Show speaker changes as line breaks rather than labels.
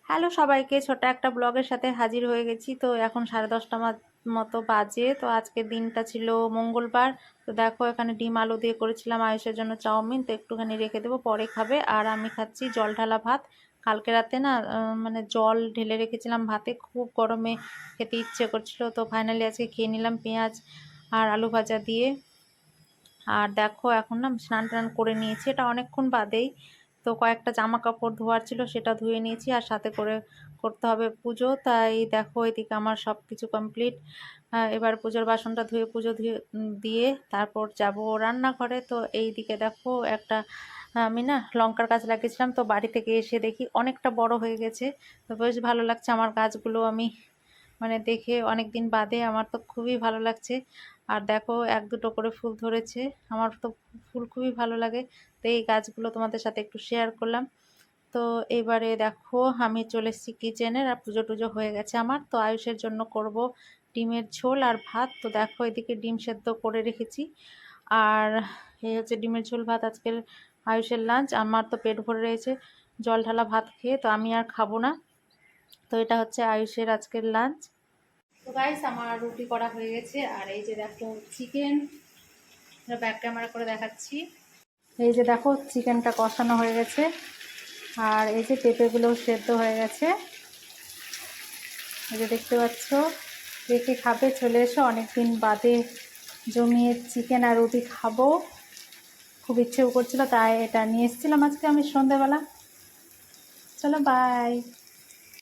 Hello সবাইকে, ছোট একটা ব্লগের সাথে হাজির হয়ে গেছি। তো এখন 10:30টা মতো বাজে। তো আজকের দিনটা ছিল মঙ্গলবার। তো দেখো এখানে ডিম আলু দিয়ে করেছিলাম আয়ুষের জন্য চাউমিন, তো একটুখানি রেখে দেবো, পরে খাবে। আর আমি খাচ্ছি জল ঢালা ভাত। কালকে রাতে না মানে জল ঢেলে রেখেছিলাম ভাতে, খুব গরমে খেতে ইচ্ছে করছিল, তো ফাইনালি আজকে খেয়ে নিলাম পেঁয়াজ আর আলু ভাজা দিয়ে। আর দেখো এখন না স্নান টান করে নিয়েছি, এটা অনেকক্ষণ বাদেই। তো কয়েকটা জামা কাপড় ধোয়ার ছিল, সেটা ধুয়ে নিয়েছি, আর সাথে করে করতে হবে পুজো। তাই দেখো এদিকে আমার সব কিছু কমপ্লিট। এবার পুজোর বাসনটা ধুয়ে পুজো দিয়ে তারপর যাব রান্নাঘরে। তো এই দিকে দেখো একটা আমি না লঙ্কার গাছ লাগিয়েছিলাম, তো বাড়ি থেকে এসে দেখি অনেকটা বড় হয়ে গেছে। তো বেশ ভালো লাগছে আমার গাছগুলো, আমি মানে দেখে অনেক দিন বাদে আমার তো খুবই ভালো লাগছে। আর দেখো এক দুটো করে ফুল ধরেছে, আমার তো ফুল খুবই ভালো লাগে। তো এই গাছগুলো তোমাদের সাথে একটু শেয়ার করলাম। তো এবারে দেখো আমি চলে এসেছি কিচেনের, আর পুজো টুজো হয়ে গেছে আমার। তো আয়ুষের জন্য করব ডিমের ঝোল আর ভাত। তো দেখো এদিকে ডিম সেদ্ধ করে রেখেছি, আর এই হচ্ছে ডিমের ঝোল ভাত আজকের আয়ুষের লাঞ্চ। আমার তো পেট ভরে রয়েছে জল ঢালা ভাত খেয়ে, তো আমি আর খাবো না। তো এটা হচ্ছে আয়ুষের আজকের লাঞ্চ। তো গাইস আমার রুটি করা হয়ে গেছে, আর এই যে দেখো চিকেন, ব্যাক ক্যামেরা করে দেখাচ্ছি। এই যে দেখো চিকেনটা কষানো হয়ে গেছে, আর এই যে পেঁপেগুলোও সেদ্ধ হয়ে গেছে। এই যে দেখতে পাচ্ছ, কে খাবে চলে এসো, অনেকদিন বাদে জমিয়ে চিকেন আর রুটি খাবো, খুব ইচ্ছেও করছিল, তাই এটা নিয়ে এসেছিলাম আজকে আমি সন্ধ্যাবেলা। চলো বাই।